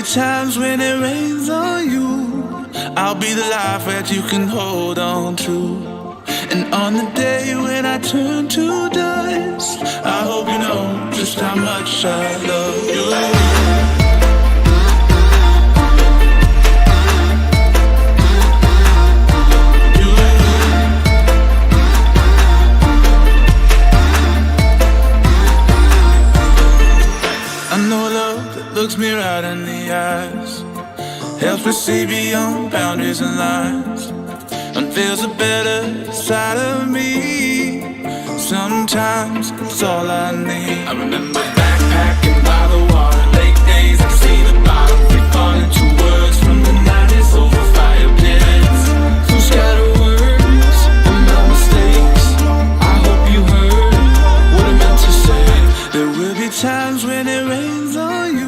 be times when it rains on you. I'll be the life that you can hold on to. And on the day when I turn to dust, I hope you know just how much I love you. Looks me right in the eyes, helps me see beyond boundaries and lines, unveils a better side of me. Sometimes it's all I need. I remember backpacking by the water, late days, I see the bottom, free falling to words from the 90s over fire pits. So scattered words and my mistakes, I hope you heard what I meant to say. There will be times when it rains on you.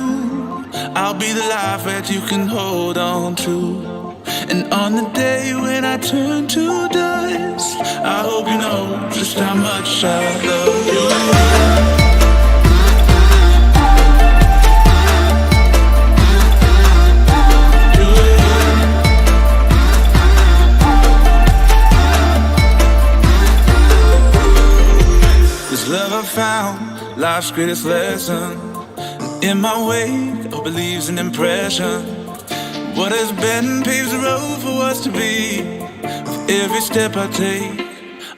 I'll be the life that you can hold on to. And on the day when I turn to dust, I hope you know just how much I love you. This love I found, life's greatest lesson. In my wake, hope it leaves an impression. What has been paves the road for what's to be. With every step I take,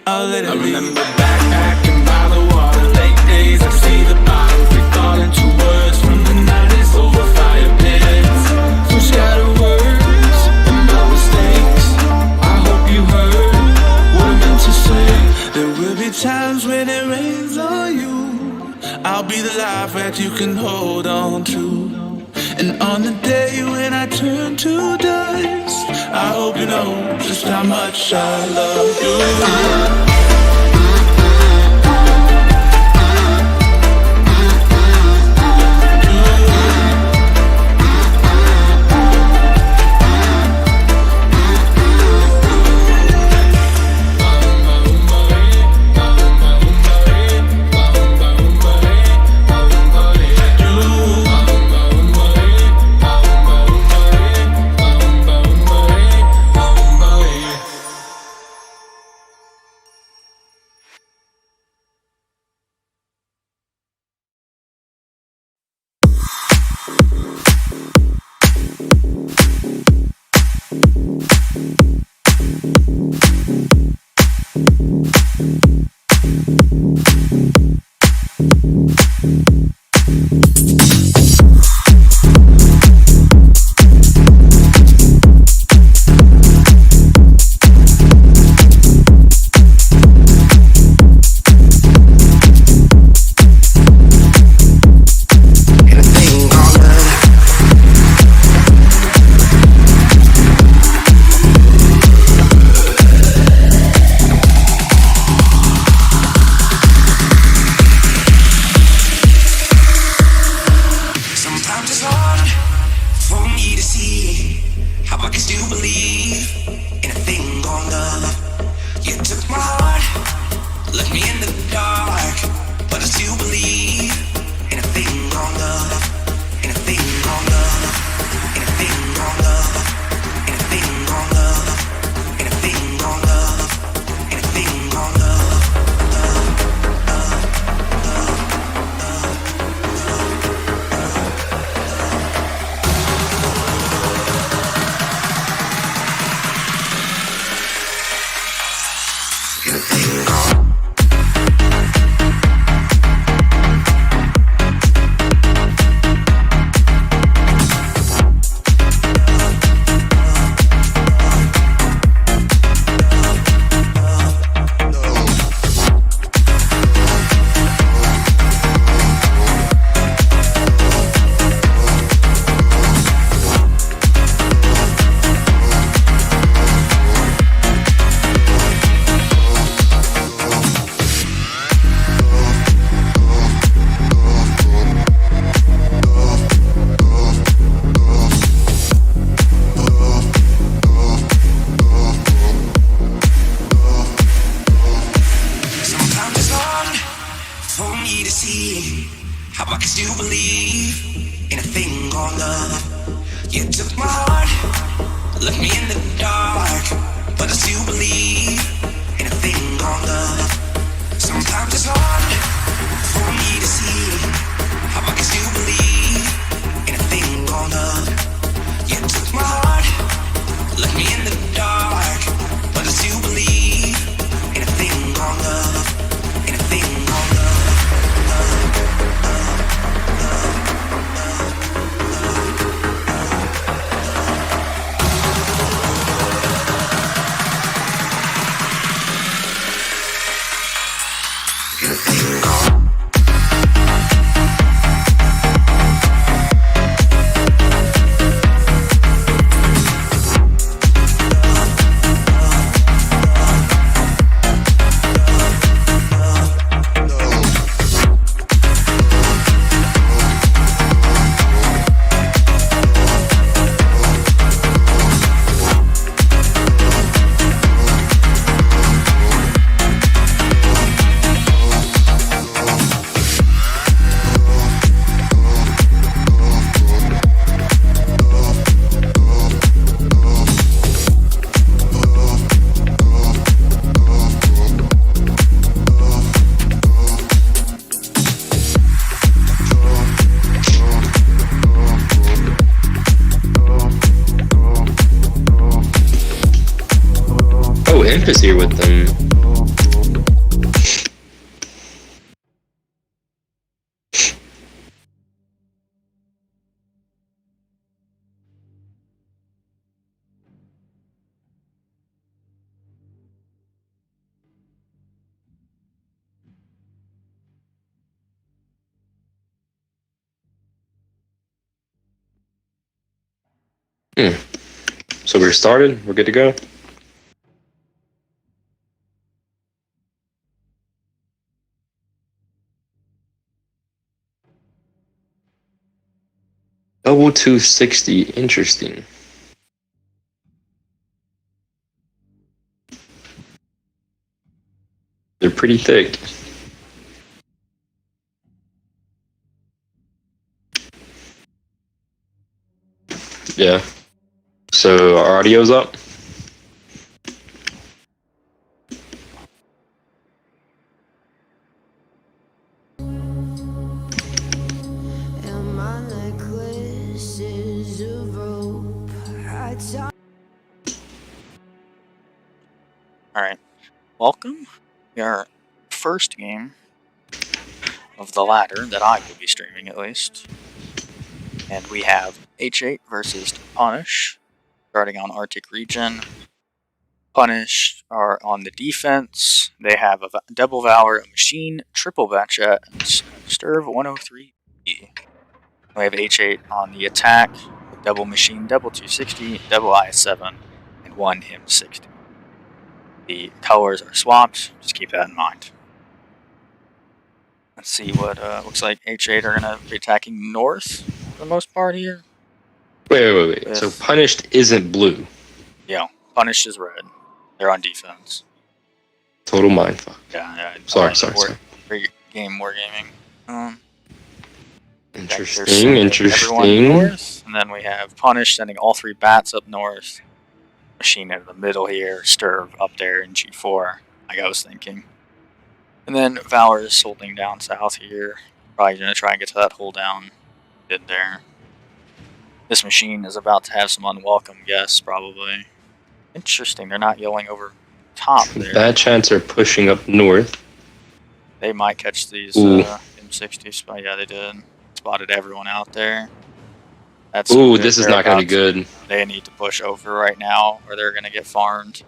I'll let it lead. I remember backpacking by the water, late days, I see the bottom, free falling to words from the 90s over fire pits. So scattered words and my mistakes, I hope you heard what I meant to say. There will be times when it rains on you. I'll be the life that you can hold on to. And on the day when I turn to dust, I hope you know just how much I love you. how I can still believe in a thing called love. You took my heart, left me in the dark, but I still believe in a thing called love. Sometimes it's hard for me to see how I can still believe in a thing called love. You took my heart, left me in the dark, but I still believe in a thing called love. In a thing called love. Is here with them. So we're started. We're good to go. Double 260. Interesting. They're pretty thick. Yeah. So our audio's up. Alright, welcome. Our first game of the ladder that I will be streaming at least. And we have H8 versus Punish, starting on Arctic region. Punish are on the defense. They have a double Valor, a machine, triple Batchat, and Sturv 103. We have H8 on the attack, with double machine, double 260, double IS7, and one M60. The colors are swapped, just keep that in mind. Let's see what looks like H8 are going to be attacking north for the most part here. Wait. So Punished isn't blue. Yeah, Punished is red. They're on defense. Total mindfuck. Yeah. Sorry. Great game, wargaming. Interesting. Everyone north, and then we have Punish sending all three bats up north. Machine in the middle here, Sturv up there in G4, like I was thinking. And then Valor is holding down south here. Probably going to try and get to that hold down bid there. This machine is about to have some unwelcome guests, probably. Interesting, they're not yelling over top there. Batchats are pushing up north. They might catch these M60s, but yeah, they did. Spotted everyone out there. Ooh, this is not going to be good. They need to push over right now, or they're going to get farmed.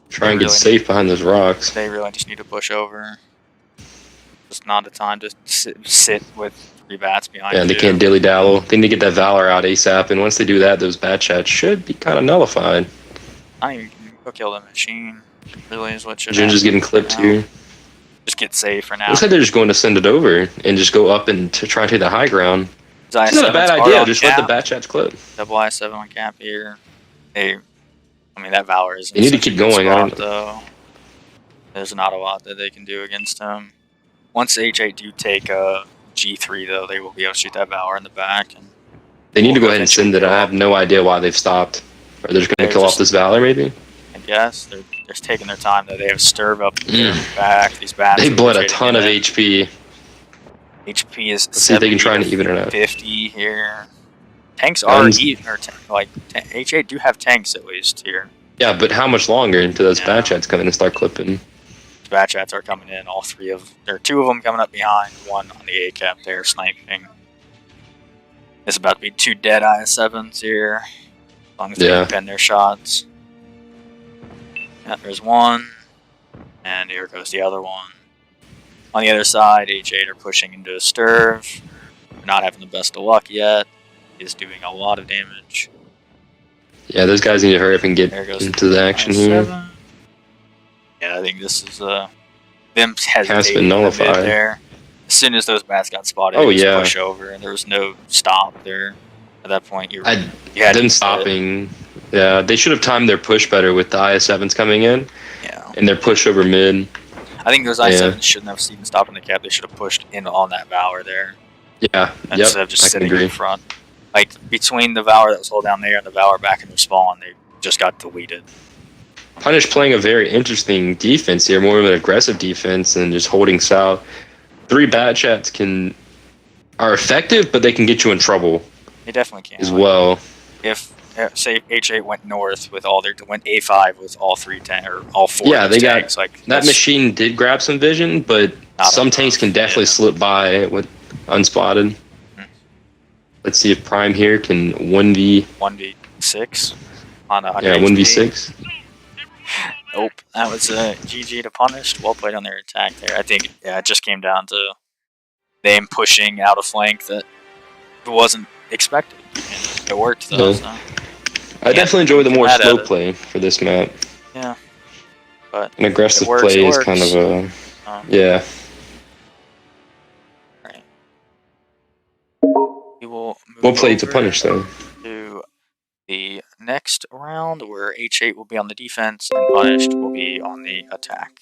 Try and get safe behind those rocks. They really just need to push over. It's not a time to sit with three bats behind you. Yeah, they can't dilly-dally. They need to get that Valor out ASAP, and once they do that, those Batchats should be kind of nullified. I don't even go kill the machine, really, is what should happen. Just getting clipped here. Just get safe for now. Looks like they're just going to send it over and just go up and to try and take the high ground. It's not a bad idea. Just let the Batchats clip. Double I7 on cap here. I mean, that Valor is. They need to keep going. Though. There's not a lot that they can do against him. Once H8 do take G3, though, they will be able to shoot that Valor in the back and They need to go ahead and send it. I have no idea why they've stopped. Or they're just going to kill off this Valor, maybe? I guess. They're just taking their time. They have Sturve up their back. These bats. They bled a ton of HP. HP is Let's see if they can try and even it out. 50 here. Tanks are even, or like H8 do have tanks at least here. Yeah, but how much longer until those Batchats come in and start clipping? Batchats are coming in. All three of there are two of them coming up behind. One on the A cap there sniping. It's about to be 2 dead IS-7s here. As long as they can pin their shots. Yeah, there's one, and here goes the other one. On the other side, H8 are pushing into a Sturve. They're not having the best of luck yet. He's doing a lot of damage. Yeah, those guys need to hurry up and get into the action here. Yeah, I think this is them hesitating nullified there. As soon as those bats got spotted, push over, and there was no stop there. At that point, you had them stopping. Yeah, they should have timed their push better with the IS-7s coming in. Yeah. And their push over mid. I think those IS-7s shouldn't have even stopped in the cap. They should have pushed in on that Valor there. Yeah. Instead of just sitting in front. Like, between the Valor that was hold down there and the Valor back in their spawn, they just got deleted. Punish playing a very interesting defense here, more of an aggressive defense than just holding south. 3 Batchats are effective, but they can get you in trouble. They definitely can. As well. If, say, H8 went north with all went A5 with all 3 tanks, or all 4 tanks. Like, that machine did grab some vision, but some tanks can definitely slip by with unspotted. Let's see if Prime here can 1v6 on a 1v6. Nope, that was a GG to Punish. Well played on their attack there. I think it just came down to them pushing out a flank that wasn't expected. And it worked though. So. I definitely enjoy the more slow play for this map. Yeah, but an aggressive play is kind of a yeah. Right. We will move well played to Punish though. To the next round, where H8 will be on the defense and Punished will be on the attack.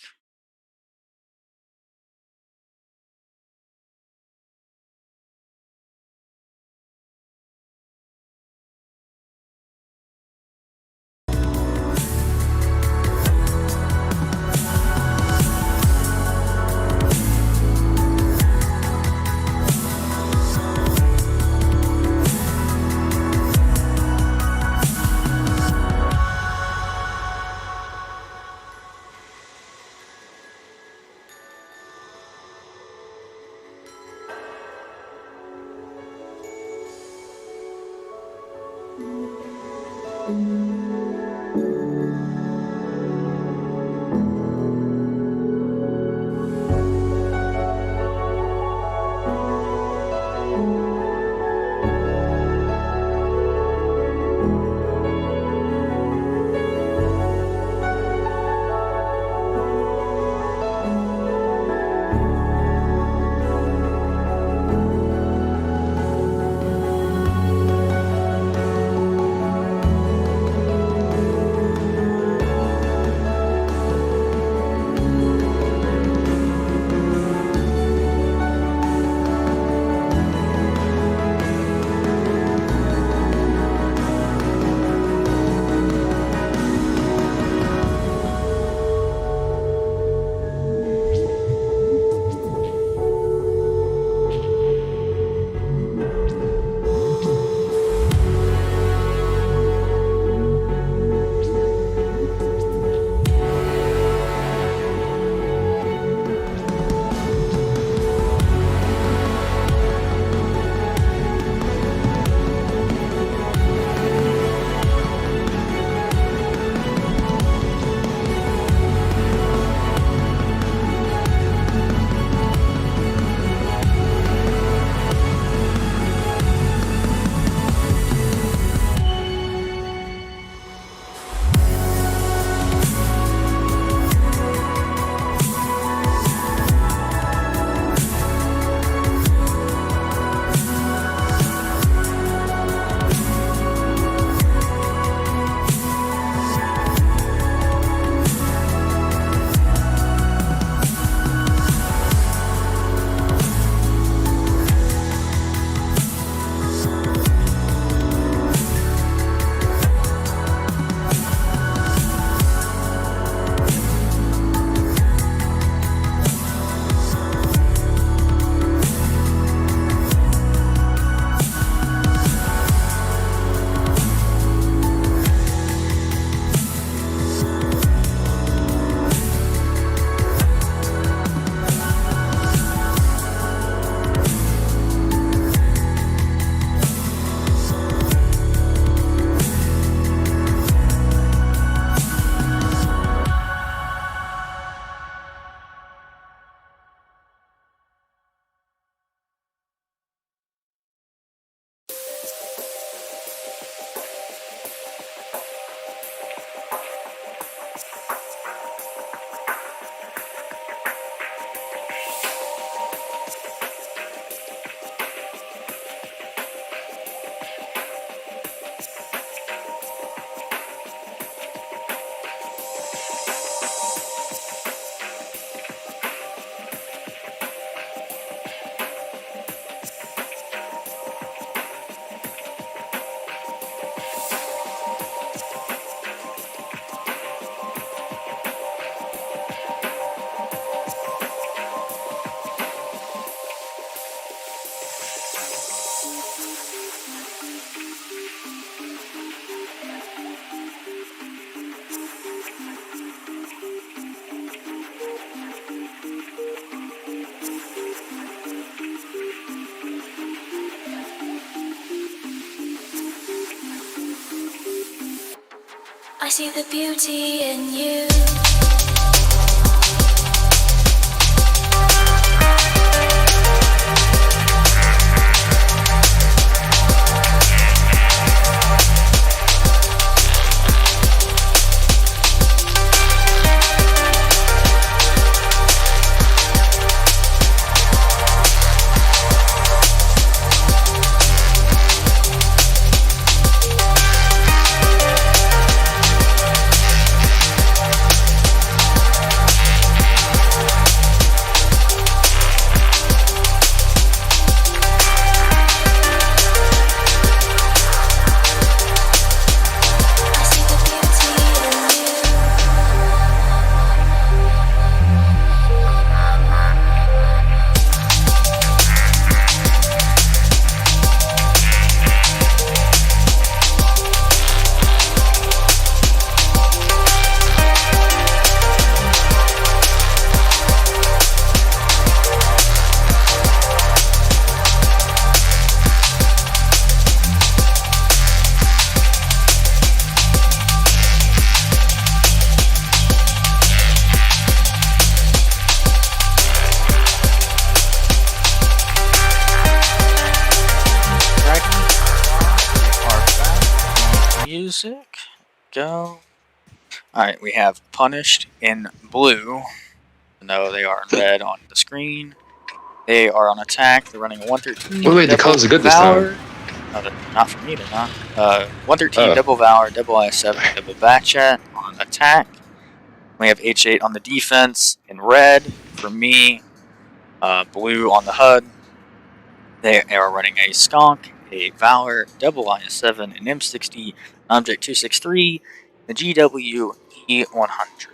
I see the beauty in you. Music, go. Alright, we have Punished in blue. No, they are in red on the screen. They are on attack. They're running a 113. Wait, the colors are good this Valor. time. No, not for me, they're not. 113, Oh. double Valor, double IS7, double Backchat on attack. We have H8 on the defense in red for me. Blue on the HUD. They are running a Skunk, a Valor, double IS7, an M60, Object 263, the GW E100.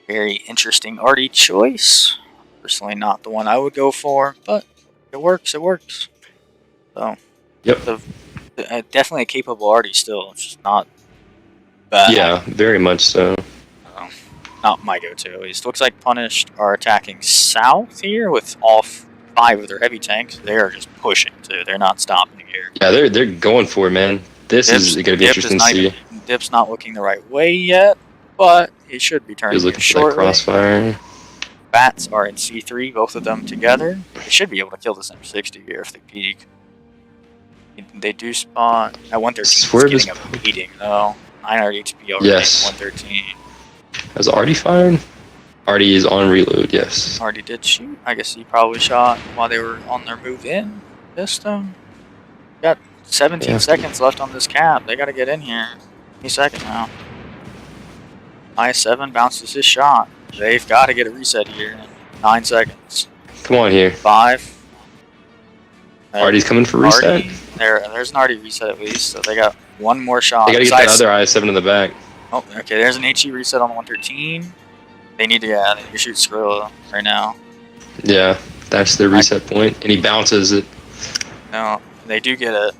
Very interesting arty choice. Personally, not the one I would go for, but it works. It works. So, Yep. definitely a capable arty still. It's just not bad. Yeah, very much so. Not my go-to. At least looks like Punished are attacking south here with all 5 of their heavy tanks. They are just pushing too. They're not stopping here. Yeah, they're going for it, man. This is going to be interesting to see. Dip's not looking the right way yet, but he should be turning He's here looking for that shortly. crossfire. Bats are in C3, both of them together. They should be able to kill this M60 here if they peek. They do spawn at 113. Swerve He's is getting a beating though. 900 HP over Yes. 113. Has Artie fired? Artie is on reload, yes. Already did shoot. I guess he probably shot while they were on their move in. Missed him. Got 17 Yeah. seconds left on this cap. They gotta get in here. Any second now. IS7 bounces his shot. They've got to get a reset here in 9 seconds. Come on here. 5. Artie's coming for reset. Artie, there's an Artie reset at least, so they got one more shot. They got to get that Besides- other IS7 in the back. Oh, okay, there's an HE reset on the 113. They need to shoot Skrilla right now. Yeah, that's the reset point. And he bounces it. No, they do get it.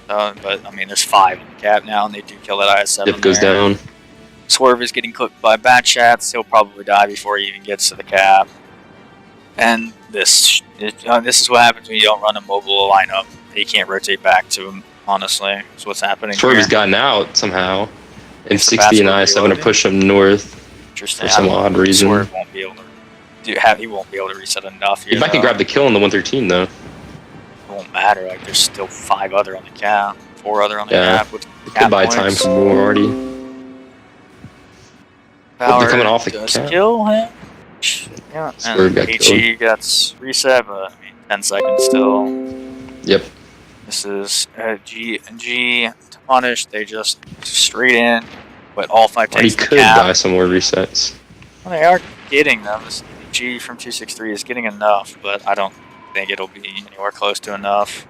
But, I mean, there's 5 in the cap now, and they do kill that IS7 Dip goes there. down. Swerve is getting clipped by bad shots. He'll probably die before he even gets to the cap. And this is what happens when you don't run a mobile lineup. You can't rotate back to him, honestly. That's what's happening Swerve here. has gotten out somehow. And If the 60 and bats were IS7 are reloading. pushing him north Interesting. for some odd reason. Swerve won't be able to he won't be able to reset enough here. He might can grab the kill on the 113 though. It won't matter. Like there's still 5 other on the cap, 4 other on the Yeah. cap with It cap could buy time points. for more Artie. Power they're coming off the does cap. kill him. Yeah, Swerve and got HE gets reset, but I mean 10 seconds still. Yep. This is G to punish. They just straight in, but all 5 Artie tanks in the could cap. buy some more resets. Well, they are getting them. This G from 263 is getting enough, but I don't think it'll be anywhere close to enough.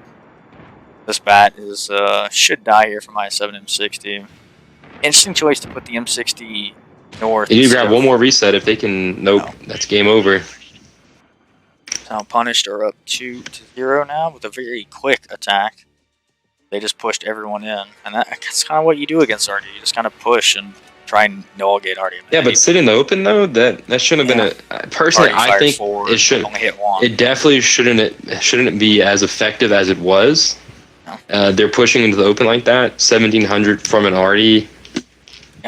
This bat is should die here from IS7 M60. Interesting choice to put the M60 north. They need to instead grab of- one more reset if they can. Nope, No. that's game over. Now Punished are up 2-0 now with a very quick attack. They just pushed everyone in, and that's kind of what you do against Artie. You just kind of push and try and nullgate Artie. Yeah, but sit in the open though. That shouldn't have been a. Personally, Artie I fired think 4, it should. only hit 1. It definitely shouldn't be as effective as it was. No. They're pushing into the open like that. 1700 from an Artie.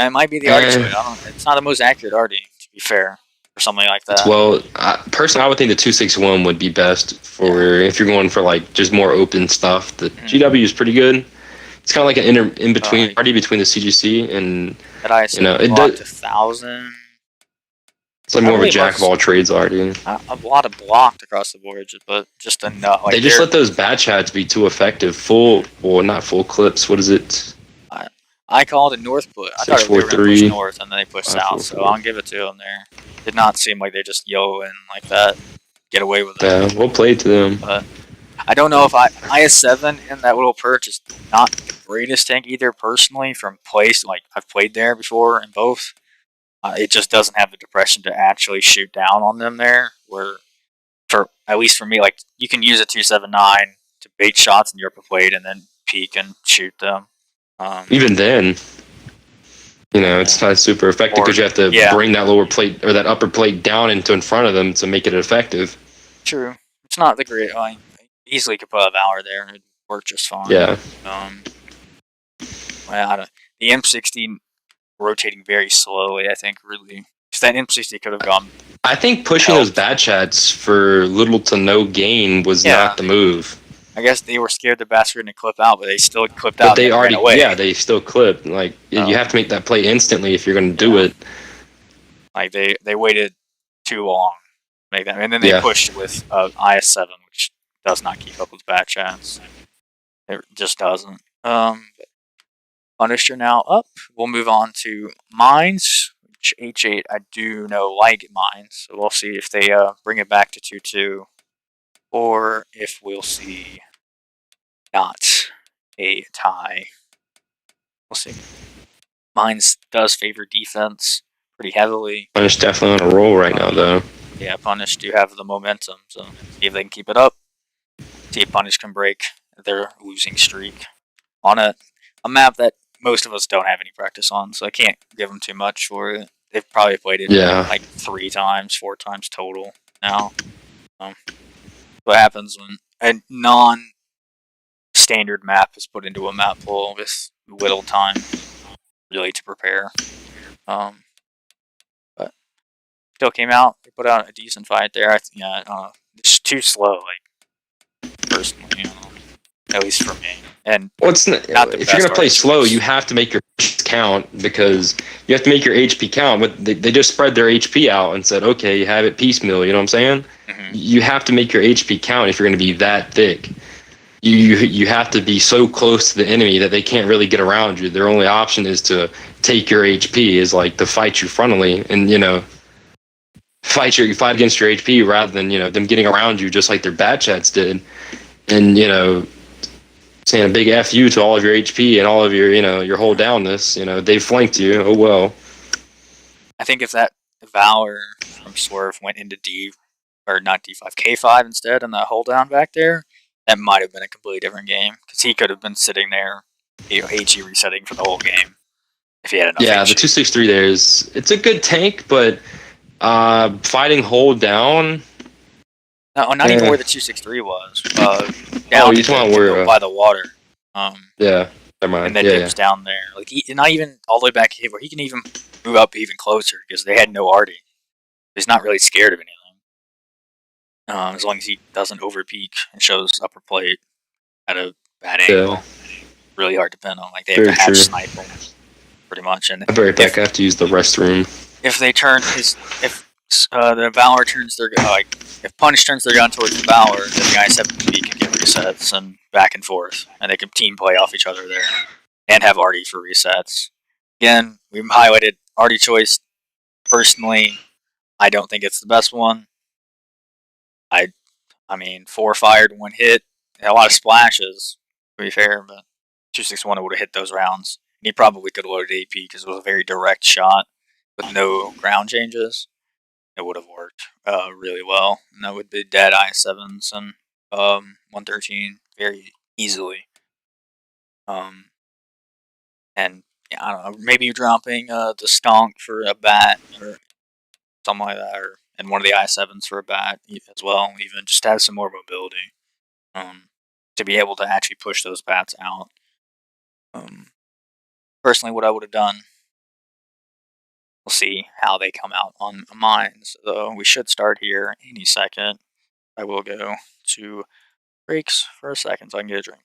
And it might be the arty choice. It's not the most accurate arty, to be fair, or something like that. Well, personally, I would think the 261 would be best for if you're going for like just more open stuff. The GW is pretty good. It's kind of like an in between arty between the CGC and that I you know it does 1,000. It's like more of a jack of all trades arty. A lot of blocked across the board, but just enough. Like they just let those bad chats be too effective. Not full clips. What is it? I called it north put. I thought they were going to push north, and then they pushed south. So I'll give it to them there. Did not seem like they just yo and like that, get away with it. Yeah, we'll play to them. But I don't know if IS-7 in that little perch is not the greatest tank either. Personally, from place like I've played there before in both, it just doesn't have the depression to actually shoot down on them there. Where, for at least for me, like you can use a 279 to bait shots in your upper plate and then peek and shoot them. Even then, it's not super effective because you have to bring that lower plate or that upper plate down into in front of them to make it effective. True. It's not the great. I easily could put a Valor there and it'd work just fine. Yeah. The M60 rotating very slowly, I think, really. Because that M60 could have gone. I think pushing those bad chats for little to no gain was not the move. I guess they were scared the bastard to clip out, but they still clipped out. But they already, they still clipped. Like you have to make that play instantly if you're going to do it. Like they waited too long, to make that, and then they pushed with IS-7, which does not keep up with bad chats. It just doesn't. Punisher now up. We'll move on to mines, which H8 I do know like mines, so we'll see if they bring it back to 2-2. Or if we'll see not a tie. We'll see. Mines does favor defense pretty heavily. Punish definitely on a roll right now, though. Yeah, Punish do have the momentum, so see if they can keep it up. See if Punish can break their losing streak on a map that most of us don't have any practice on, so I can't give them too much for it. They've probably played it like 3 times, 4 times total now. What happens when a non-standard map is put into a map pool with little time really to prepare. But still came out. They put out a decent fight there. It's too slow, like personally, at least for me. And if you're gonna play slow, you have to make your count because you have to make your HP count. But they just spread their HP out and said, okay, you have it piecemeal. You know what I'm saying? You have to make your HP count if you're going to be that thick. You have to be so close to the enemy that they can't really get around you. Their only option is to take your HP, is like to fight you frontally and fight against your HP rather than them getting around you just like their bad chats did, and saying a big F you to all of your HP and all of your your whole downness. They flanked you. Oh well. I think if that Valor from Swerve went into D. Or not D5, K5 instead, and the hold down back there, that might have been a completely different game. Because he could have been sitting there, HE resetting for the whole game if he had enough. Yeah, HE. The 263 there it's a good tank, but fighting hold down. No, not even where the 263 was. Down you talking where by the water. Yeah, never mind. And then dips down there. Like not even all the way back here, where he can even move up even closer because they had no arty. He's not really scared of anything. As long as he doesn't overpeak and shows upper plate at a bad angle, really hard to pin on. Like they have to hatch sniper, pretty much. And I'll be right back. I have to use the restroom. If they turn the Valor turns their if Punish turns their gun towards the Valor, then the I-7B can get resets and back and forth, and they can team play off each other there and have arty for resets. Again, we highlighted arty choice. Personally, I don't think it's the best one. I mean, 4 fired, 1 hit. A lot of splashes, to be fair, but 261 would have hit those rounds. And he probably could have loaded AP because it was a very direct shot with no ground changes. It would have worked really well. And that would be dead I7s and 113 very easily. And I don't know, maybe dropping the Stonk for a bat or something like that, and one of the I7s for a bat as well, even just to have some more mobility to be able to actually push those bats out. Personally, what I would have done We'll see how they come out on mines, though. We should start here any second. I will go to breaks for a second so I can get a drink.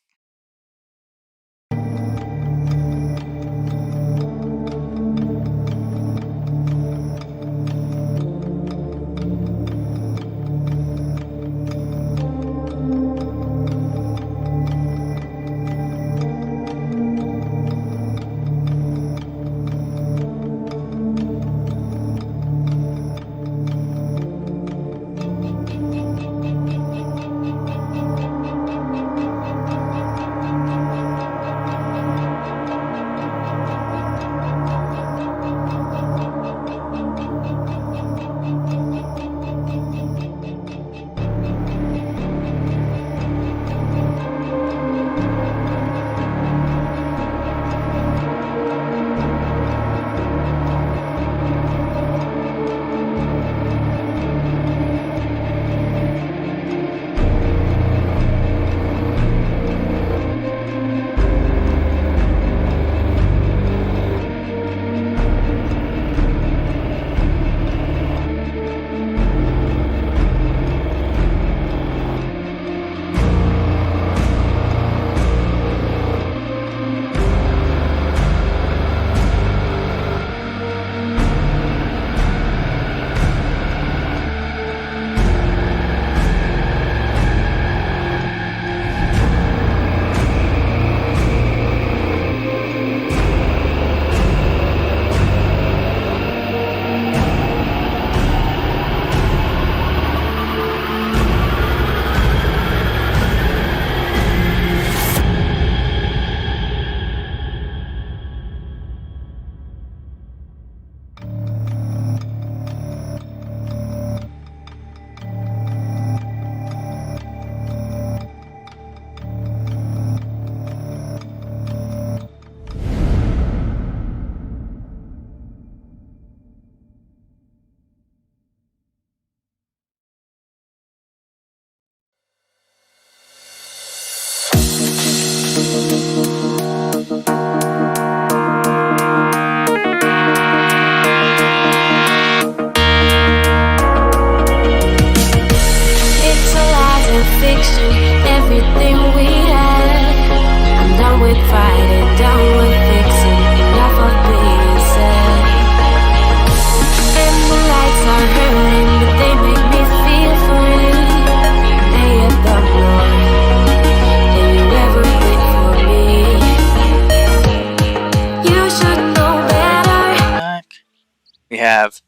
We have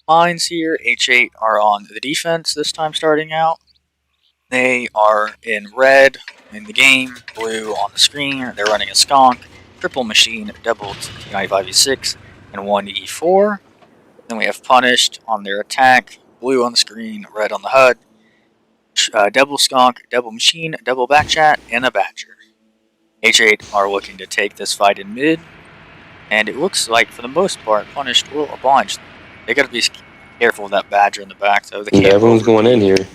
mines here. H8 are on the defense this time starting out. They are in red in the game, blue on the screen. They're running a skunk, triple machine, double T95E6, and one E4. Then we have punished on their attack, blue on the screen, red on the HUD, double skunk, double machine, double backchat, and a badger. H8 are looking to take this fight in mid, and it looks like for the most part, punished will oblige. They gotta be careful of that badger in the back though. They can't everyone's going in here.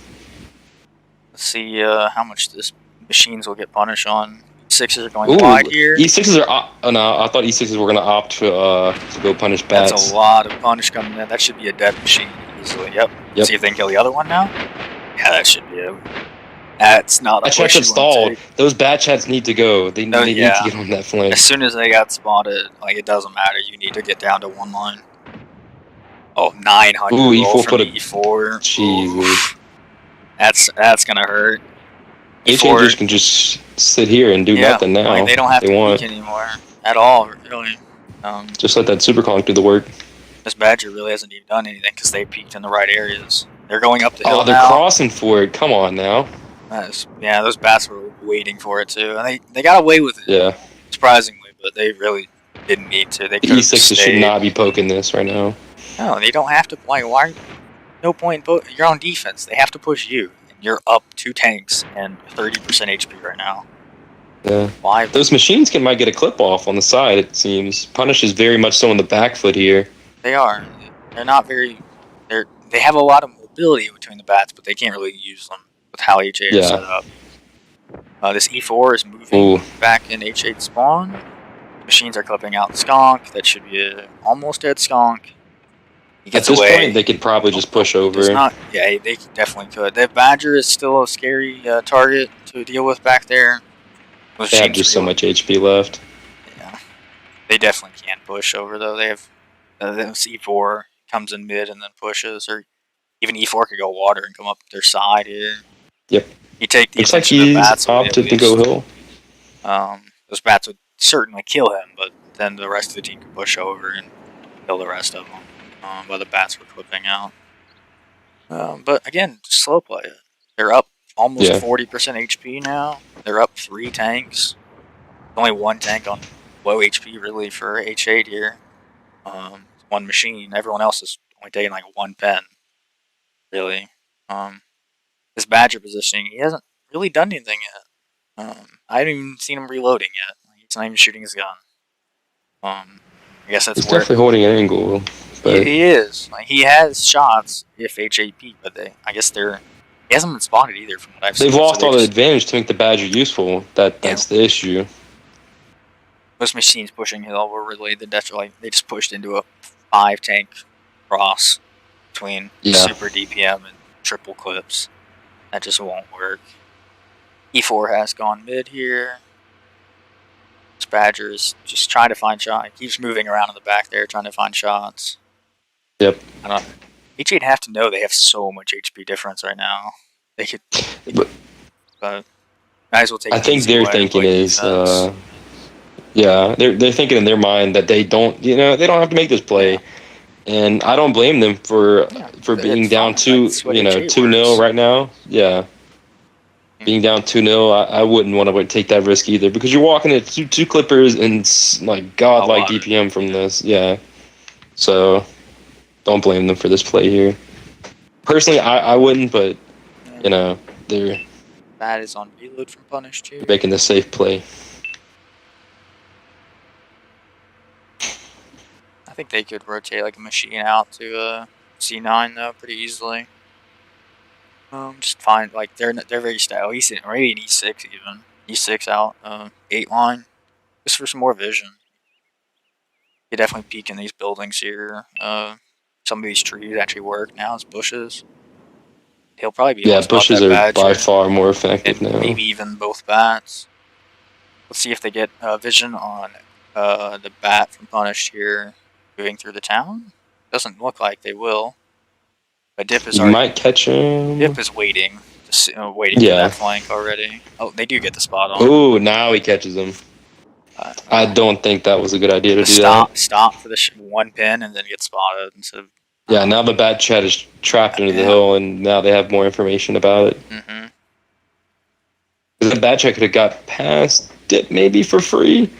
Let's see how much this machines will get punished on. E6s are going wide here. E6s are oh no, I thought E6s were gonna opt to go punish bats. That's a lot of punish coming in. That should be a dead machine easily. Yep. See if they can kill the other one now. Yeah, that should be it. That's not a push. Chat's stalled. Those bat chats need to go. They need to get on that flank. As soon as they got spotted, like it doesn't matter. You need to get down to one line. Oh, 900. Ooh, E4 put a E4. Jesus. That's gonna hurt. H8 can just sit here and do nothing now. Like they don't have to peek anymore at all, really. Just let that super conk do the work. This badger really hasn't even done anything because they peeked in the right areas. They're going up the hill they're now. Crossing for it. Come on now. Yeah, those bats were waiting for it too, and they got away with it. Yeah. Surprisingly, but they really didn't need to. They E6 should not be poking this right now. No, they don't have to. Like, why? No point. You're on defense. They have to push you. And you're up 2 tanks and 30% HP right now. Yeah. Why? Those machines might get a clip off on the side. It seems Punish is very much so on the back foot here. They are. They're not very. They have a lot of mobility between the bats, but they can't really use them with how H8 is set up. This E4 is moving back in H8 spawn. Machines are clipping out the skunk. That should be an almost dead skunk. He At gets this away. point, they could probably just push Does over. not. Yeah, they definitely could. The Badger is still a scary target to deal with back there. Those They have machines just so reload. much HP left. Yeah, they definitely can push over though. They have E4 comes in mid and then pushes, or even E4 could go water and come up their side here. Yep. You take the Looks like attention of the he's bats away at opted to go least. hill. Those bats would certainly kill him, but then the rest of the team could push over and kill the rest of them while the bats were clipping out. But again, slow play it. They're up almost Yeah. 40% HP now. They're up 3 tanks. Only 1 tank on low HP really for H8 here. 1 machine. Everyone else is only taking like 1 pen. Really. His Badger positioning, he hasn't really done anything yet. I haven't even seen him reloading yet. He's not even shooting his gun. I guess that's He's where definitely holding an angle, but he is. Like, he has shots if H8P, but I guess he hasn't been spotted either from what I've seen. they've lost so all the advantage to make the Badger useful. That's the issue. Most machines pushing hill were really the death. Like they just pushed into a 5 tank cross between super DPM and triple clips. That just won't work. E4 has gone mid here. This Badger is just trying to find shots. He keeps moving around in the back there trying to find shots. Yep. I don't know. H8 have to know they have so much HP difference right now. They could, but might as well take. I think their thinking is, they're thinking in their mind that they don't have to make this play, and I don't blame them for being down 2-0 right now. Yeah. Being down 2-0, I wouldn't want to take that risk either because you're walking at two clippers and like godlike DPM from this. Yeah. So don't blame them for this play here. Personally, I wouldn't, but they're that is on reload from Punish too. They're making the safe play. I think they could rotate like a machine out to C9 though pretty easily. Just find like they're very style. He's in maybe an E6 even. E6 out 8 line. Just for some more vision. You definitely peek in these buildings here. Some of these trees actually work now as bushes. He'll probably be able to spot bushes that are Badger, by far more effective now. Maybe even both bats. Let's see if they get vision on the bat from Punished here moving through the town. Doesn't look like they will. But Dip is might catch him. Dip is waiting for that flank already. Oh, they do get the spot on. Ooh, now he catches him. I don't think that was a good idea to do that. Stop for the 1 pin and then get spotted instead of. Now the bad chat is trapped into the hill, and now they have more information about it. Mm-hmm. The bad chat could have got past Dip maybe for free,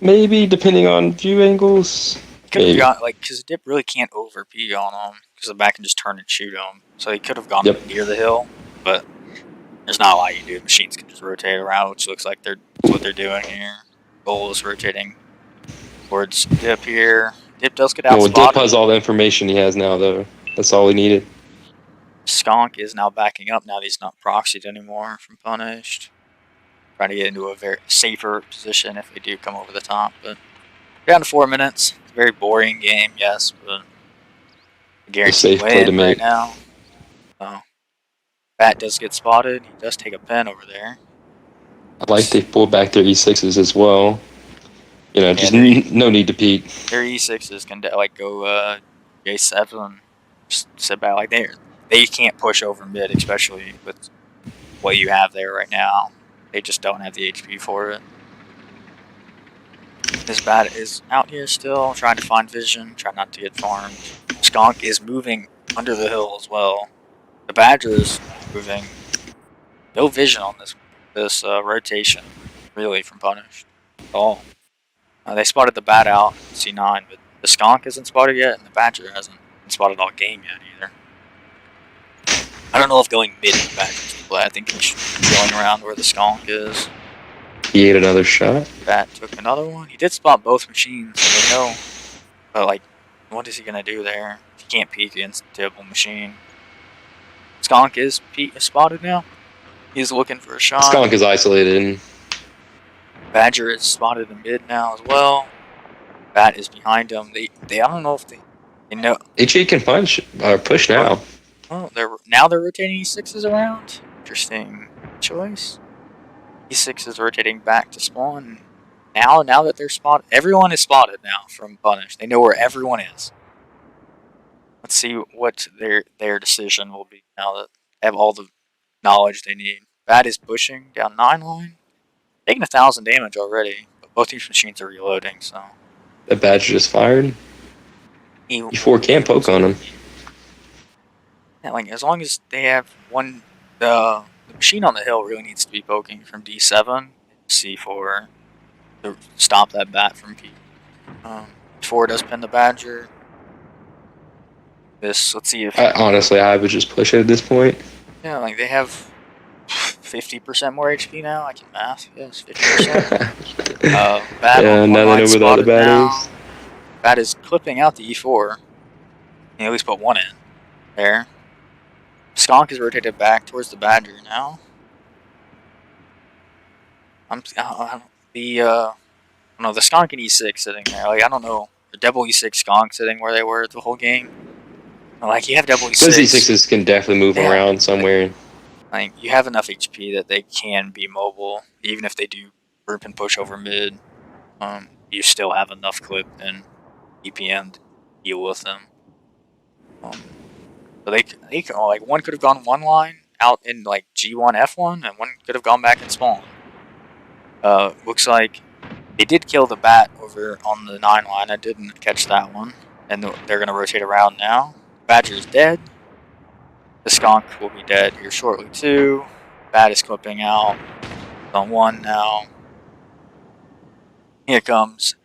maybe depending on view angles. Could have got because Dip really can't over P on him because the back can just turn and shoot him. So he could have gone near the hill, but there's not a lot you can do. Machines can just rotate around, which looks like that's what they're doing here. Goal is rotating towards Dip here. Dip does get out. Well, Dip has all the information he has now, though. That's all he needed. Skunk is now backing up. Now that he's not proxied anymore from Punished. Trying to get into a very safer position if they do come over the top. But down to 4 minutes. It's a very boring game, yes, but a guaranteed win right now. So, Bat does get spotted. He does take a pen over there. I like they pull back their E6s as well. Just no need to peek. Their E6s can go J7, just sit back like they can't push over mid, especially with what you have there right now. They just don't have the HP for it. This bat is out here still, trying to find vision, trying not to get farmed. Skunk is moving under the hill as well. The Badger is moving. No vision on this rotation, really, from Punished at all. They spotted the bat out in C9, but the Skunk isn't spotted yet, and the Badger hasn't been spotted all game yet either. I don't know if going mid to the Badger is the play. I think he's going around where the Skunk is. He ate another shot. Bat took another one. He did spot both machines, so they know. But, what is he going to do there? He can't peek against the double machine. Skunk is spotted now. He's looking for a shot. Skunk is isolated. Badger is spotted in mid now as well. Bat is behind him. They I don't know if You know, H8 can punch or push now. oh, they're rotating E6s around. Interesting choice. E6 is rotating back to spawn. Now that they're spotted, everyone is spotted now from Punish. They know where everyone is. Let's see what their decision will be now that they have all the knowledge they need. Bad is pushing down 9 line, taking 1,000 damage already, but both these machines are reloading, so The Badger just fired. E4 can poke on him. yeah, like as long as they have one, the machine on the hill really needs to be poking from D7, C4 to stop that bat from P. 4 does pin the Badger. Let's see if Honestly, I would just push it at this point. yeah, like they have 50% more HP now. I can math. Yes, 50%. Bat Yeah, on now one they line know where the spotted other bat now. is. Bat is clipping out the E4. He at least put one in there. Skunk is rotated back towards the Badger now. The Skunk and E6 sitting there. Like I don't know the double E6 Skunk sitting where they were the whole game. Like you have double E6. Those E6s can definitely move Yeah. around somewhere. Like you have enough HP that they can be mobile, even if they do group and push over mid. You still have enough clip and EPM to deal with them. So they can, like one could have gone one line out in like G1 F1, and one could have gone back and spawn. Looks like they did kill the bat over on the 9 line. I didn't catch that one, and they're gonna rotate around now. Badger's dead. The skunk will be dead here shortly too. Bat is clipping out on 1 now. Here comes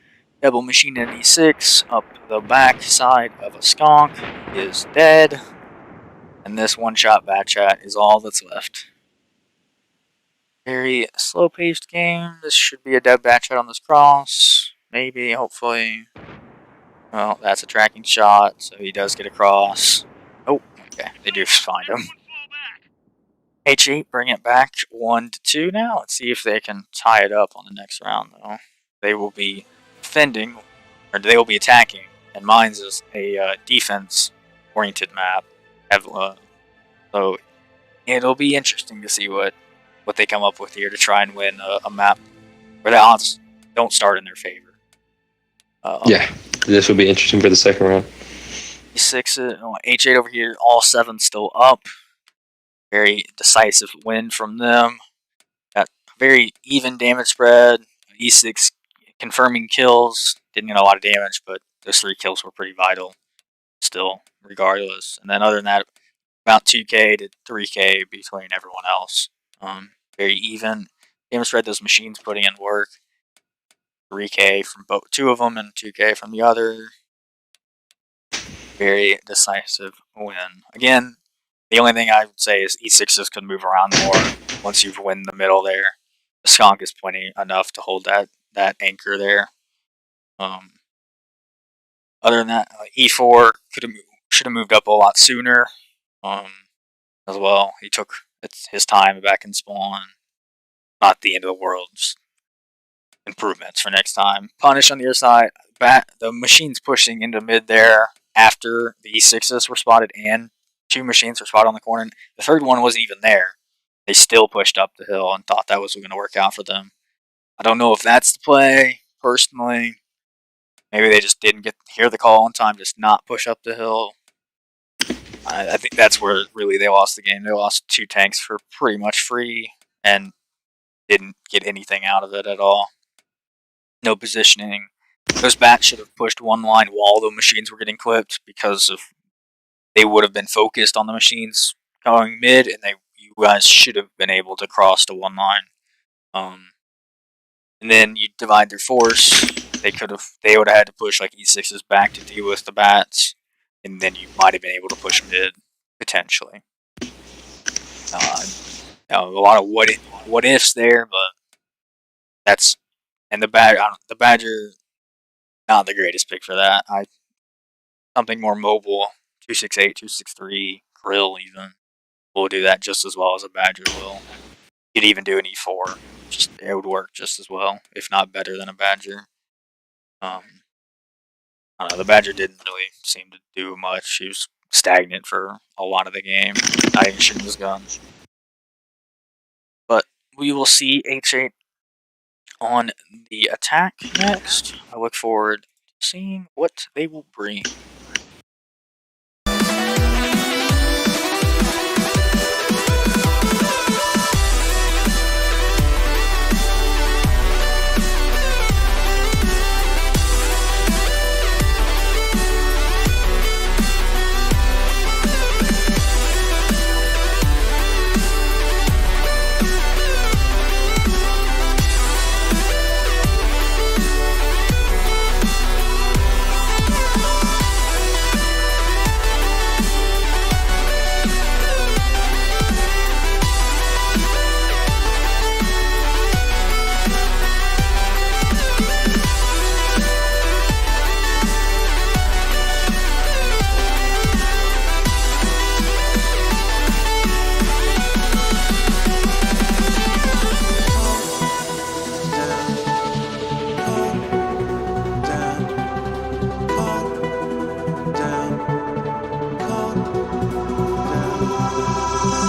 double machine in E6 up the back side of a skunk. He is dead. And this one-shot bat chat is all that's left. Very slow-paced game. This should be a dead bat chat on this cross. Maybe, hopefully. Well, that's a tracking shot, so he does get across. Oh, okay. They do find him. H8 bring it back 1-2 now. Let's see if they can tie it up on the next round, though. They will be defending, or they will be attacking, and mine's is a defense-oriented map. So it'll be interesting to see what they come up with here to try and win a map where the odds don't start in their favor. Yeah, this will be interesting for the second round. E6, H8 over here, all 7 still up. Very decisive win from them. Got a very even damage spread. E6 confirming kills. Didn't get a lot of damage, but those 3 kills were pretty vital still, regardless. And then other than that, about 2k to 3k between everyone else. Very even. Damage spread, those machines putting in work. 3k from both 2 of them and 2k from the other. Very decisive win. Again, the only thing I would say is E6s could move around more once you've won the middle there. The skunk is plenty enough to hold that anchor there. Other than that, E4 should have moved up a lot sooner. As well, he took his time back in spawn. Not the end of the world. Just improvements for next time. Punish on the other side. The machines pushing into mid there after the E6s were spotted and 2 machines were spotted on the corner. The third one wasn't even there. They still pushed up the hill and thought that was going to work out for them. I don't know if that's the play, personally. Maybe they just didn't hear the call in time, just not push up the hill. I think that's where really they lost the game. They lost 2 tanks for pretty much free and didn't get anything out of it at all. No positioning. Those bats should have pushed 1 line while the machines were getting clipped because they would have been focused on the machines going mid, and you guys should have been able to cross to 1 line. And then you divide their force. They would have had to push like E6s back to deal with the bats, and then you might have been able to push mid potentially. A lot of what ifs there, but that's and the Badger not the greatest pick for that. Something more mobile, 268, 263, grill even will do that just as well as a Badger will. You could even do an E4. It would work just as well, if not better than a Badger. I don't know, the Badger didn't really seem to do much. He was stagnant for a lot of the game, not even shooting his gun. But we will see H8 on the attack next. I look forward to seeing what they will bring.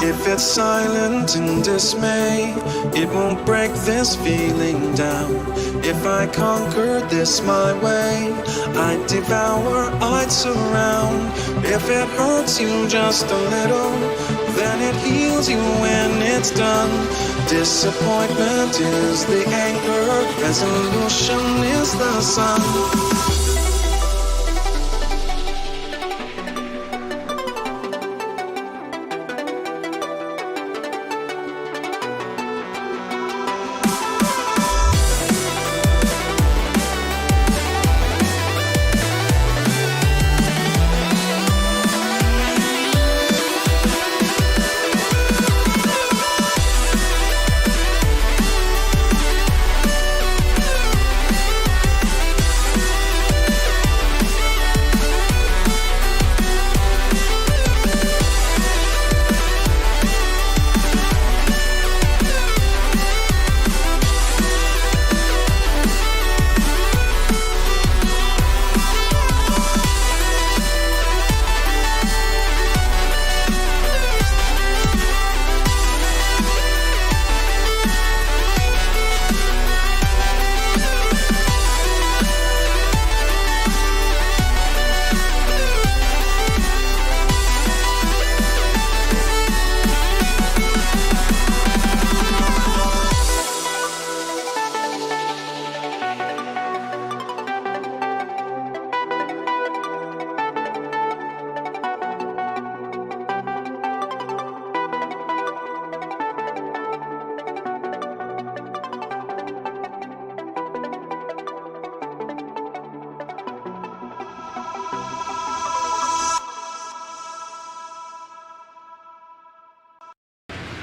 If it's silent in dismay, it won't break this feeling down. If I conquer this my way, I'd devour, I'd surround. If it hurts you just a little, then it heals you when it's done. Disappointment is the anchor, resolution is the sun.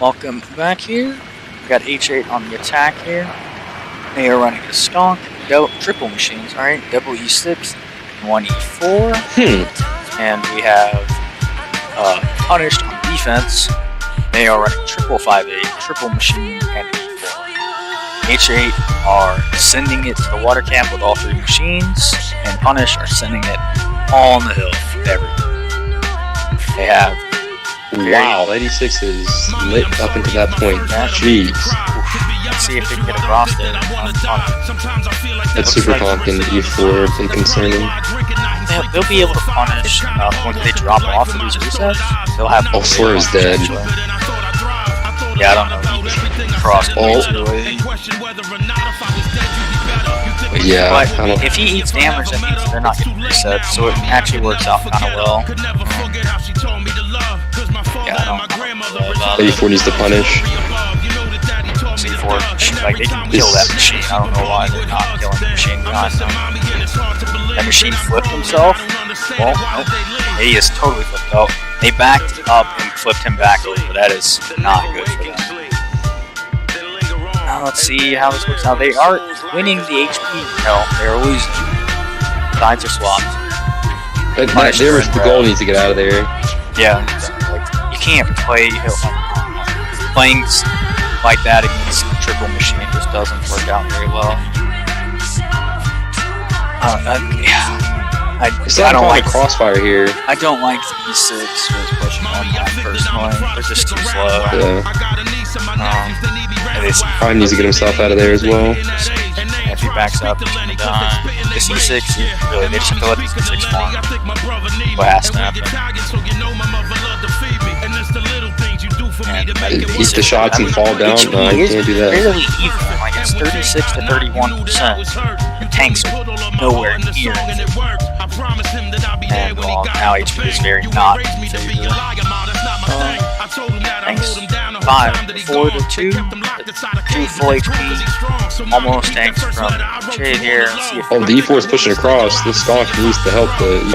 Welcome back here. We got H8 on the attack here. They are running a skunk, triple machines, alright, double E6, 1E4. And we have Punished on defense. They are running triple 5-8, triple machine, and E4. H8 are sending it to the water camp with all three machines, and Punish are sending it all on the hill with everything. They have Wow, 86 is lit up until that point. Jeez. Let's see if they can get across there. That's super conk and E4 been concerning. They'll be able to punish once they drop off of these resets. They'll have. Oh, 4 is dead. Yeah, I don't know. He crossed easily. Yeah, but if he eats damage, that means they're not getting reset, so it actually works out kind of well. Yeah, I don't know about 84 needs to punish. C4, like, they can kill that machine. I don't know why they're not killing the machine behind them. That machine flipped himself. Well, nope. He is totally flipped out. They backed up and flipped him back over. That is not good for them. Now let's see how this works out. They are winning the HP. No, they are losing. Sides are swapped. But the goal needs to get out of there. Yeah, like, you can't play playing like that against triple machine just doesn't work out very well. Yeah. Still I don't on like the crossfire here. I don't like the E6 was pushing on that personally. They're just too slow. Yeah. And this Probably needs to get himself out of there as well. if he backs up, he's gonna die. This E6 is really they just have to let these E6 form. What has to happen? And Eat the shots and fall down. No, you can't do that. Barely even. Like it's 36 to 31%. The tanks are nowhere near. And well, now HP is very not in favor. Thanks. 5, 4 to 2. 2 full HP. Almost tanks from Shade here. Let's see if Oh, the E4 is pushing across. This stock needs to help the